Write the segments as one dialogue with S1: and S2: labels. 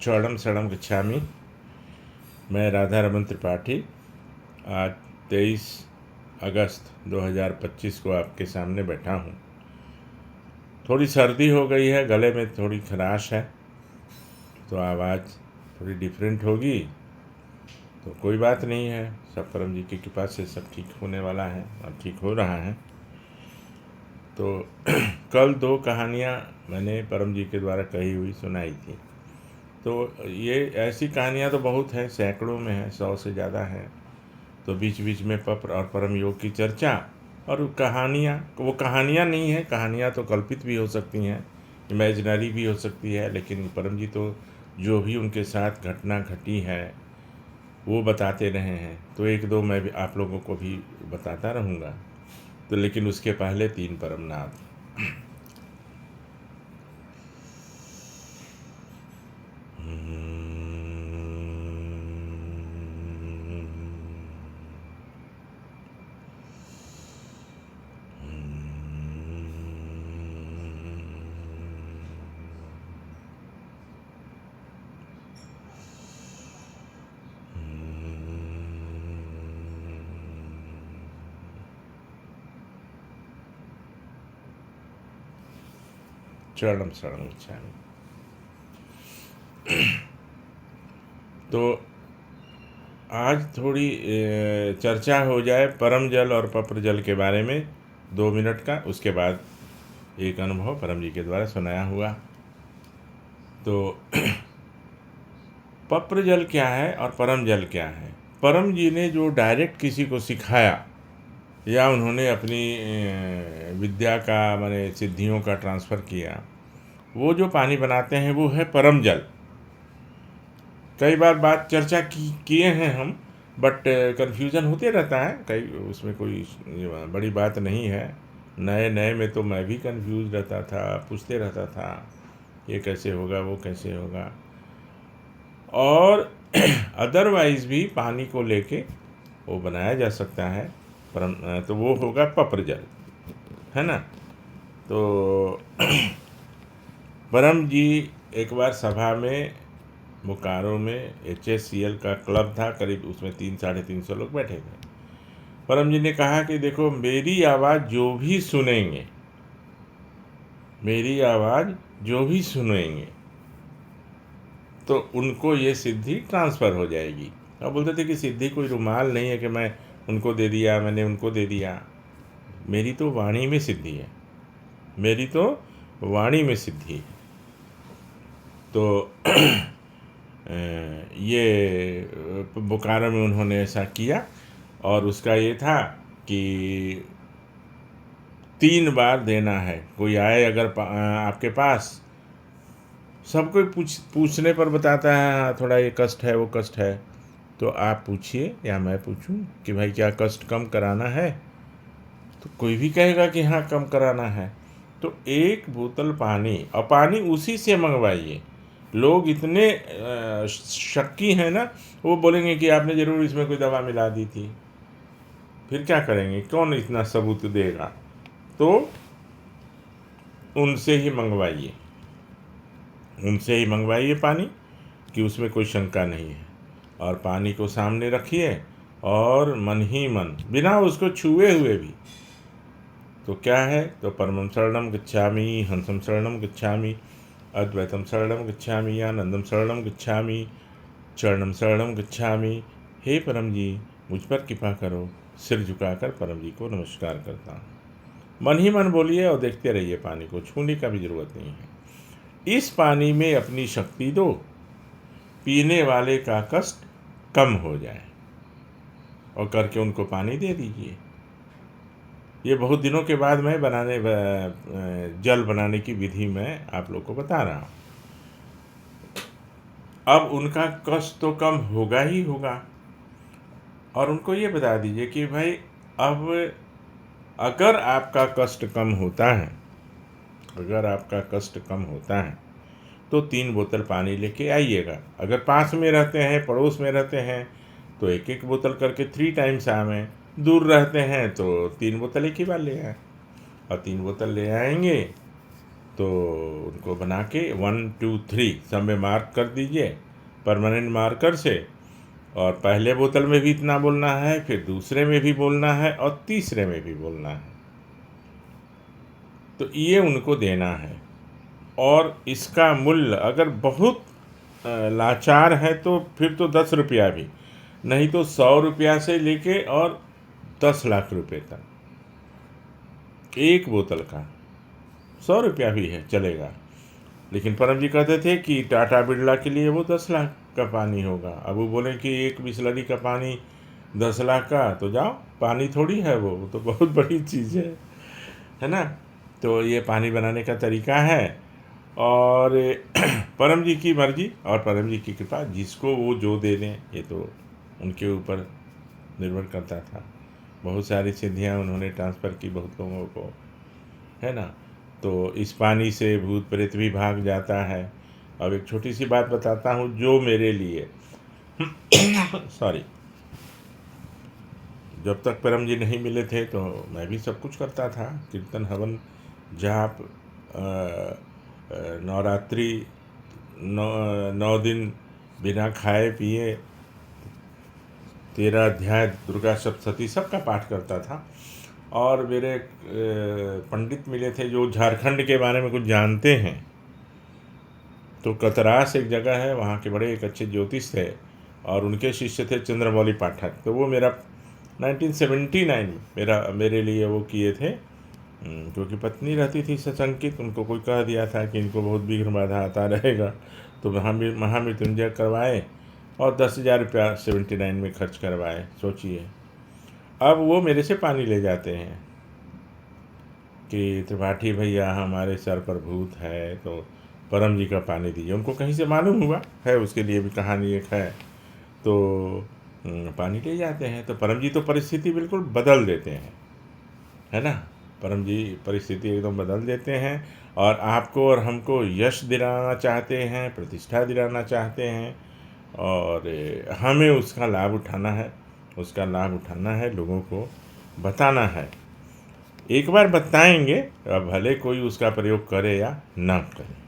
S1: चौड़म सड़म गच्छामि। मैं राधा रमन त्रिपाठी आज 23 अगस्त 2025 को आपके सामने बैठा हूँ। थोड़ी सर्दी हो गई है, गले में थोड़ी खराश है, तो आवाज़ थोड़ी डिफरेंट होगी, तो कोई बात नहीं है। सब परम जी की कृपा से सब ठीक होने वाला है और ठीक हो रहा है। तो कल 2 कहानियाँ मैंने परम जी के द्वारा कही हुई सुनाई थी। तो ये ऐसी कहानियाँ तो बहुत हैं, सैकड़ों में हैं, 100 से ज़्यादा हैं। तो बीच बीच में पप्र और परम योग की चर्चा और कहानियाँ, वो कहानियाँ नहीं हैं, कहानियाँ तो कल्पित भी हो सकती हैं, इमेजिनरी भी हो सकती है, लेकिन परम जी तो जो भी उनके साथ घटना घटी है वो बताते रहे हैं। तो 1-2 मैं भी आप लोगों को भी बताता रहूँगा। तो लेकिन उसके पहले 3 परमनाथ। चरणम शरणम गच्छामि। तो आज थोड़ी चर्चा हो जाए परम जल और पप्र जल के बारे में 2 मिनट का। उसके बाद एक अनुभव परम जी के द्वारा सुनाया हुआ। तो पप्र जल क्या है और परम जल क्या है? परम जी ने जो डायरेक्ट किसी को सिखाया या उन्होंने अपनी विद्या का माने सिद्धियों का ट्रांसफ़र किया, वो जो पानी बनाते हैं वो है परम जल। कई बार बात चर्चा किए हैं हम, बट कन्फ्यूज़न होते रहता है कई, उसमें कोई बड़ी बात नहीं है। नए नए में तो मैं भी कन्फ्यूज़ रहता था, पूछते रहता था ये कैसे होगा, वो कैसे होगा। और अदरवाइज़ भी पानी को लेके वो बनाया जा सकता है परम, तो वो होगा पप्र जल, है ना। तो परम जी एक बार सभा में बोकारो में HSCL का क्लब था, करीब उसमें 300-350 लोग बैठे थे। परम जी ने कहा कि देखो, मेरी आवाज़ जो भी सुनेंगे, मेरी आवाज़ जो भी सुनेंगे तो उनको ये सिद्धि ट्रांसफ़र हो जाएगी। अब बोलते थे कि सिद्धि कोई रुमाल नहीं है कि मैं उनको दे दिया, मैंने उनको दे दिया। मेरी तो वाणी में सिद्धि है, मेरी तो वाणी में सिद्धि है। तो ये बोकारो में उन्होंने ऐसा किया और उसका ये था कि 3 बार देना है। कोई आए अगर आपके पास, सब कोई पूछने पर बताता है हाँ थोड़ा ये कष्ट है, वो कष्ट है, तो आप पूछिए या मैं पूछूं कि भाई क्या कष्ट कम कराना है, तो कोई भी कहेगा कि हाँ कम कराना है। तो 1 बोतल पानी, और पानी उसी से मंगवाइए। लोग इतने शक्की हैं ना, वो बोलेंगे कि आपने ज़रूर इसमें कोई दवा मिला दी थी। फिर क्या करेंगे, कौन इतना सबूत देगा? तो उनसे ही मंगवाइए, उनसे ही मंगवाइए पानी, कि उसमें कोई शंका नहीं है। और पानी को सामने रखिए और मन ही मन, बिना उसको छुए हुए भी, तो क्या है, तो परमं शरणं गच्छामि, हंसं शरणं गच्छामि, अद्वैतम शरणं गच्छामि, आनंदम शरणं गच्छामि, चरणम शरणं गच्छामि। हे परम जी, मुझ पर कृपा करो। सिर झुकाकर परम जी को नमस्कार करता हूँ। मन ही मन बोलिए और देखते रहिए, पानी को छूने का भी ज़रूरत नहीं है। इस पानी में अपनी शक्ति दो, पीने वाले का कष्ट कम हो जाए, और करके उनको पानी दे दीजिए। ये बहुत दिनों के बाद मैं जल बनाने की विधि मैं आप लोग को बता रहा हूँ। अब उनका कष्ट तो कम होगा ही होगा, और उनको ये बता दीजिए कि भाई अब अगर आपका कष्ट कम होता है, अगर आपका कष्ट कम होता है तो 3 बोतल पानी लेके आइएगा। अगर पास में रहते हैं, पड़ोस में रहते हैं, तो 1-1 बोतल करके 3 टाइम्स आवें। दूर रहते हैं तो 3 बोतल एक ही बार ले आएँ। और 3 बोतल ले आएंगे तो उनको बना के 1 2 3 सब में मार्क कर दीजिए परमानेंट मार्कर से, और पहले बोतल में भी इतना बोलना है, फिर दूसरे में भी बोलना है, और तीसरे में भी बोलना है। तो ये उनको देना है। और इसका मूल्य अगर बहुत लाचार है तो फिर तो 10 रुपया भी नहीं, तो 100 रुपया से लेके और 10 लाख रुपए तक एक बोतल का। 100 रुपया भी है चलेगा, लेकिन परम जी कहते थे कि टाटा बिरला के लिए वो 10 लाख का पानी होगा। अब वो बोले कि एक बिसलरी का पानी 10 लाख का, तो जाओ, पानी थोड़ी है वो तो बहुत बड़ी चीज़ है ना। तो ये पानी बनाने का तरीका है, और परम जी की मर्जी और परम जी की कृपा, जिसको वो जो दे दें ये तो उनके ऊपर निर्भर करता था। बहुत सारी सिद्धियाँ उन्होंने ट्रांसफ़र की बहुत लोगों को, है ना। तो इस पानी से भूत प्रेत भी भाग जाता है। अब एक छोटी सी बात बताता हूँ जो मेरे लिए सॉरी, जब तक परम जी नहीं मिले थे तो मैं भी सब कुछ करता था, कीर्तन हवन जाप, नवरात्रि 9 दिन बिना खाए पिए 13 अध्याय दुर्गा सप्तशती सबका पाठ करता था। और मेरे पंडित मिले थे जो झारखंड के बारे में कुछ जानते हैं। तो कतरास एक जगह है, वहाँ के बड़े एक अच्छे ज्योतिष थे, और उनके शिष्य थे चंद्रमौली पाठक। तो वो मेरा 1979 मेरे लिए वो किए थे, क्योंकि पत्नी रहती थी सशंकित, उनको कोई कह दिया था कि इनको बहुत विघ्न बाधा आता रहेगा, तो महामृत्युंजय करवाए और 10,000 रुपया 79 में खर्च करवाए। सोचिए, अब वो मेरे से पानी ले जाते हैं कि त्रिपाठी भैया हमारे सर पर भूत है, तो परम जी का पानी दीजिए। उनको कहीं से मालूम हुआ है, उसके लिए भी कहानी एक है। तो पानी ले जाते हैं, तो परम जी तो परिस्थिति बिल्कुल बदल देते हैं, है ना। परम जी परिस्थिति एकदम बदल देते हैं, और आपको और हमको यश दिलाना चाहते हैं, प्रतिष्ठा दिलाना चाहते हैं, और हमें उसका लाभ उठाना है, लोगों को बताना है। एक बार बताएंगे, अब भले कोई उसका प्रयोग करे या ना करे।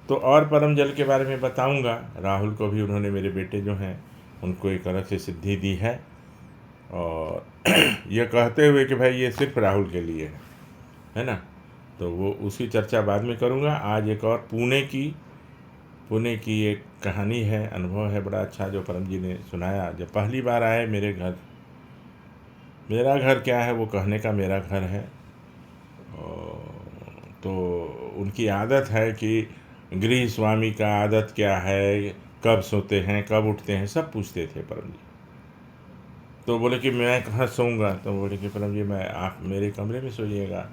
S1: तो और परम जल के बारे में बताऊंगा। राहुल को भी उन्होंने, मेरे बेटे जो हैं उनको एक अलग से सिद्धि दी है, और ये कहते हुए कि भाई ये सिर्फ राहुल के लिए है ना। तो वो उसकी चर्चा बाद में करूँगा। आज एक और पुणे की एक कहानी है, अनुभव है बड़ा अच्छा, जो परम जी ने सुनाया। जब पहली बार आए मेरे घर, मेरा घर क्या है वो कहने का, मेरा घर है, तो उनकी आदत है कि गृह स्वामी का आदत क्या है, कब सोते हैं, कब उठते हैं, सब पूछते थे परम जी। तो बोले कि मैं कहाँ सोऊंगा, तो बोले कि परम जी आप मेरे कमरे में सोइएगा।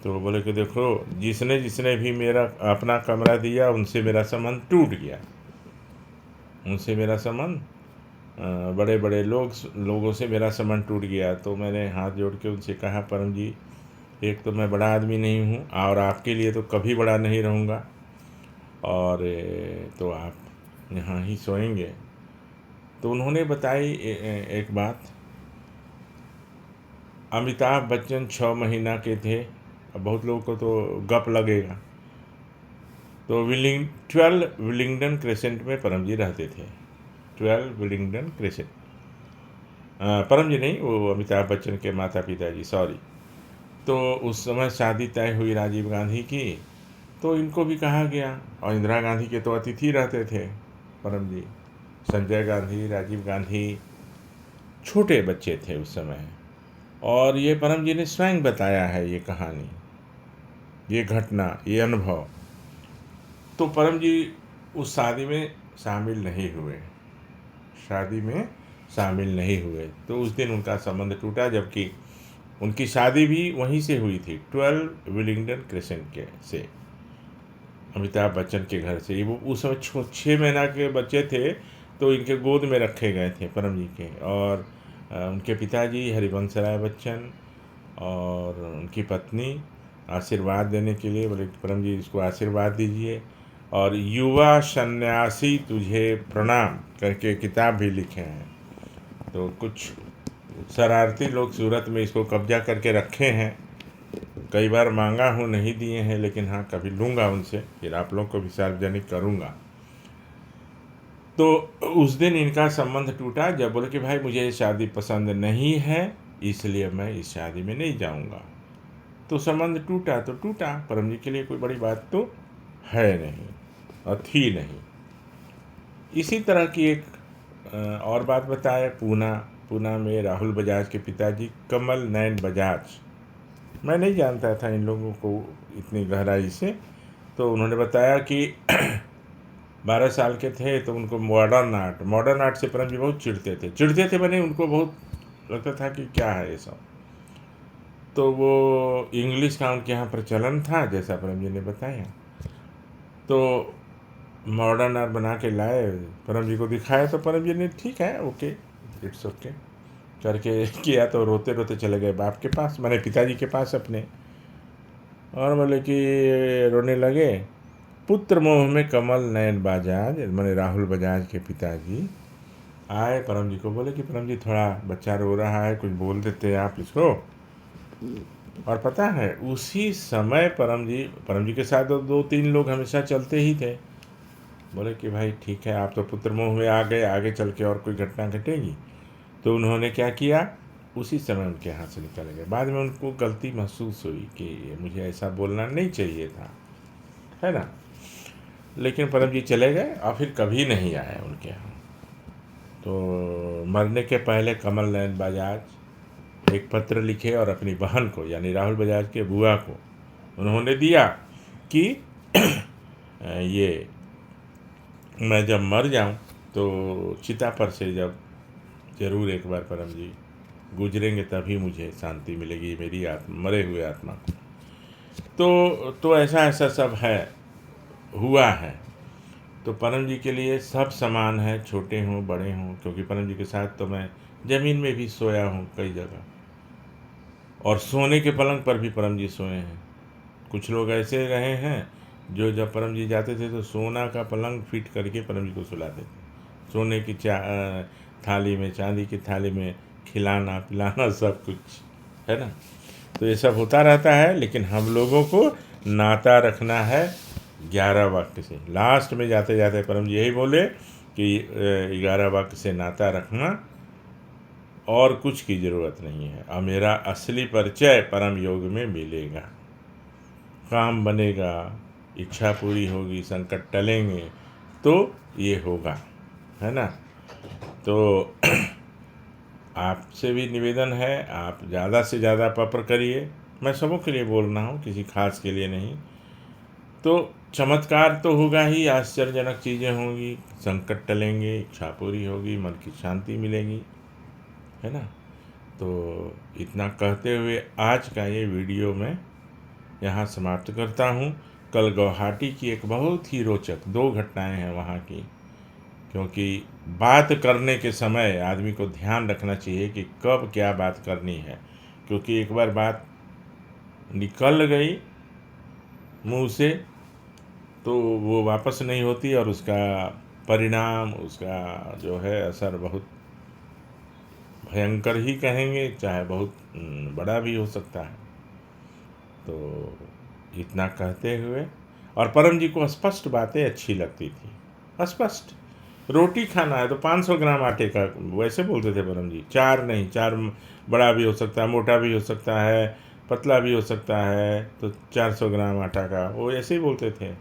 S1: तो बोले कि देखो, जिसने जिसने भी मेरा अपना कमरा दिया उनसे मेरा संबंध टूट गया, उनसे मेरा संबंध, बड़े बड़े लोगों से मेरा संबंध टूट गया। तो मैंने हाथ जोड़ के उनसे कहा, परम जी एक तो मैं बड़ा आदमी नहीं हूँ, और आपके लिए तो कभी बड़ा नहीं रहूँगा, और तो आप यहाँ ही सोएंगे। तो उन्होंने बताई एक बात। अमिताभ बच्चन 6 महीना के थे। अब बहुत लोगों को तो गप लगेगा। तो 12 विलिंगडन क्रेसेंट में परम जी रहते थे। 12 विलिंगडन क्रेसेंट, परम जी नहीं, वो अमिताभ बच्चन के माता पिता जी, सॉरी। तो उस समय शादी तय हुई राजीव गांधी की, तो इनको भी कहा गया, और इंदिरा गांधी के तो अतिथि रहते थे परम जी। संजय गांधी, राजीव गांधी छोटे बच्चे थे उस समय, और ये परम जी ने स्वयं बताया है ये कहानी, ये घटना, ये अनुभव। तो परम जी उस शादी में शामिल नहीं हुए, तो उस दिन उनका संबंध टूटा, जबकि उनकी शादी भी वहीं से हुई थी, 12 विलिंगडन क्रेसेंट के से, अमिताभ बच्चन के घर से। वो उस समय 6 महीना के बच्चे थे, तो इनके गोद में रखे गए थे परम जी के। और उनके पिताजी हरिवंश राय बच्चन और उनकी पत्नी आशीर्वाद देने के लिए बोले, परम जी इसको आशीर्वाद दीजिए। और युवा सन्यासी तुझे प्रणाम करके किताब भी लिखे हैं। तो कुछ शरारती लोग सूरत में इसको कब्जा करके रखे हैं, कई बार मांगा हूँ, नहीं दिए हैं, लेकिन हाँ कभी लूँगा उनसे, फिर आप लोग को भी सार्वजनिक करूँगा। तो उस दिन इनका संबंध टूटा जब बोले कि भाई मुझे ये शादी पसंद नहीं है, इसलिए मैं इस शादी में नहीं जाऊँगा। तो संबंध टूटा तो टूटा, परम जी के लिए कोई बड़ी बात तो है नहीं और थी नहीं। इसी तरह की एक और बात बताए, पूना में राहुल बजाज के पिताजी कमल नयन बजाज, मैं नहीं जानता था इन लोगों को इतनी गहराई से, तो उन्होंने बताया कि 12 साल के थे तो उनको मॉडर्न आर्ट से परम जी बहुत चिढ़ते थे मैंने उनको बहुत लगता था कि क्या है ये सब। तो वो इंग्लिश का उनके यहाँ प्रचलन था, जैसा परम जी ने बताया। तो मॉडर्न आर्ट बना के लाए, परम जी को दिखाया, तो परम जी ने ठीक है, ओके, इट्स ओके करके किया। तो रोते रोते चले गए बाप के पास, मैंने पिताजी के पास अपने, और बोले कि रोने लगे। पुत्र मोह में कमल नयन बजाज, मैंने राहुल बजाज के पिताजी आए परम जी को, बोले कि परम जी थोड़ा बच्चा रो रहा है, कुछ बोल देते आप इसको। और पता है उसी समय परम जी के साथ दो तीन लोग हमेशा चलते ही थे। बोले कि भाई ठीक है, आप तो पुत्र मोह में आ गए, आगे चल के और कोई घटना घटेगी। तो उन्होंने क्या किया, उसी समय उनके हाथ से निकल गए। बाद में उनको गलती महसूस हुई कि मुझे ऐसा बोलना नहीं चाहिए था, है ना। लेकिन परम जी चले गए और फिर कभी नहीं आए उनके यहाँ। तो मरने के पहले कमल नयन बजाज एक पत्र लिखे और अपनी बहन को, यानी राहुल बजाज के बुआ को उन्होंने दिया कि ये मैं जब मर जाऊं तो चिता पर से जब ज़रूर एक बार परम जी गुजरेंगे तभी मुझे शांति मिलेगी मेरी मरे हुए आत्मा को। तो ऐसा ऐसा सब है, हुआ है। तो परम जी के लिए सब समान है, छोटे हों बड़े हों, क्योंकि परम जी के साथ तो मैं ज़मीन में भी सोया हूँ कई जगह, और सोने के पलंग पर भी परम जी सोए हैं। कुछ लोग ऐसे रहे हैं जो जब परम जी जाते थे तो सोना का पलंग फिट करके परम जी को सुलाते थे, सोने की थाली में, चांदी की थाली में, खिलाना पिलाना सब कुछ, है ना। तो ये सब होता रहता है, लेकिन हम लोगों को नाता रखना है 11 वाक्य से। लास्ट में जाते जाते परम जी यही बोले कि 11 वाक्य से नाता रखना, और कुछ की ज़रूरत नहीं है, और मेरा असली परिचय परम योग में मिलेगा। काम बनेगा, इच्छा पूरी होगी, संकट टलेंगे, तो ये होगा, है ना। तो आपसे भी निवेदन है, आप ज़्यादा से ज़्यादा पत्र करिए। मैं सबों के लिए बोल रहा हूँ, किसी खास के लिए नहीं। तो चमत्कार तो होगा ही, आश्चर्यजनक चीज़ें होंगी, संकट टलेंगे, इच्छा पूरी होगी, मन की शांति मिलेगी, है ना। तो इतना कहते हुए आज का ये वीडियो मैं यहाँ समाप्त करता हूँ। कल गुवाहाटी की एक बहुत ही रोचक 2 घटनाएं हैं वहाँ की, क्योंकि बात करने के समय आदमी को ध्यान रखना चाहिए कि कब क्या बात करनी है, क्योंकि एक बार बात निकल गई मुंह से तो वो वापस नहीं होती, और उसका परिणाम, उसका जो है असर बहुत भयंकर ही कहेंगे, चाहे बहुत बड़ा भी हो सकता है। तो इतना कहते हुए, और परम जी को स्पष्ट बातें अच्छी लगती थी, स्पष्ट। रोटी खाना है तो 500 ग्राम आटे का, वैसे बोलते थे परम जी, 4 नहीं, 4 बड़ा भी हो सकता है, मोटा भी हो सकता है, पतला भी हो सकता है, तो 400 ग्राम आटा का, वो ऐसे ही बोलते थे।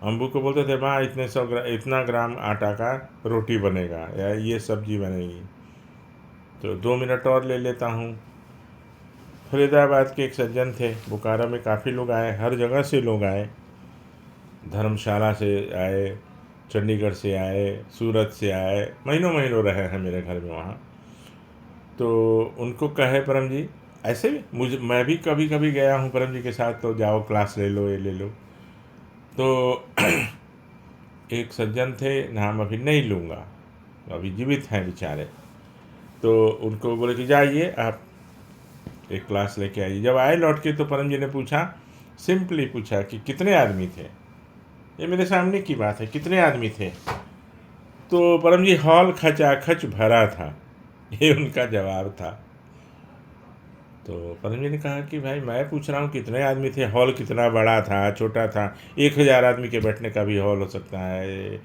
S1: अम्बू को बोलते थे माँ इतना ग्राम आटा का रोटी बनेगा या ये सब्जी बनेगी। तो 2 मिनट और ले लेता हूँ। फरीदाबाद के एक सज्जन थे, बोकारो में काफ़ी लोग आए, हर जगह से लोग आए, धर्मशाला से आए, चंडीगढ़ से आए, सूरत से आए, महीनों महीनों रहे हैं मेरे घर में वहाँ। तो उनको कहे परम जी, ऐसे भी मैं भी कभी कभी गया हूँ परम जी के साथ, तो जाओ क्लास ले लो, ये ले लो। तो एक सज्जन थे, नाम अभी नहीं लूँगा, अभी जीवित हैं बेचारे। तो उनको बोले कि जाइए आप एक क्लास लेके आइए। जब आए लौट के तो परम जी ने पूछा, सिंपली पूछा कि कितने आदमी थे। ये मेरे सामने की बात है, कितने आदमी थे। तो परम जी, हॉल खचाखच भरा था, ये उनका जवाब था। तो परम जी ने कहा कि भाई मैं पूछ रहा हूँ कितने आदमी थे, हॉल कितना बड़ा था, छोटा था, 1000 आदमी के बैठने का भी हॉल हो सकता है,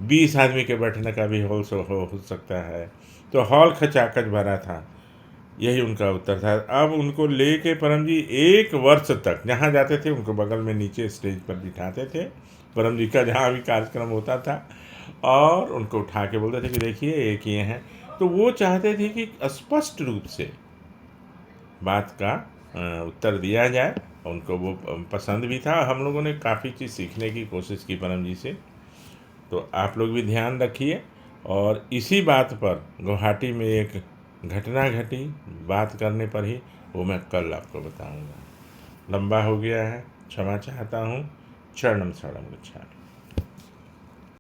S1: 20 आदमी के बैठने का भी हॉल हो सकता है। तो हॉल खचाखच भरा था। यही उनका उत्तर था। अब उनको लेके परम जी 1 वर्ष तक जहाँ जाते थे उनको बगल में नीचे स्टेज पर बिठाते थे, परम जी का जहाँ भी कार्यक्रम होता था, और उनको उठा के बोलते थे कि देखिए एक ये हैं। तो वो चाहते थे कि स्पष्ट रूप से बात का उत्तर दिया जाए। उनको वो पसंद भी था। हम लोगों ने काफ़ी चीज़ सीखने की कोशिश की परम जी से। तो आप लोग भी ध्यान रखिए। और इसी बात पर गुवाहाटी में एक घटना घटी, बात करने पर ही, वो मैं कल आपको बताऊंगा। लंबा हो गया है, क्षमा चाहता हूँ। शरणम शरणम गच्छामि।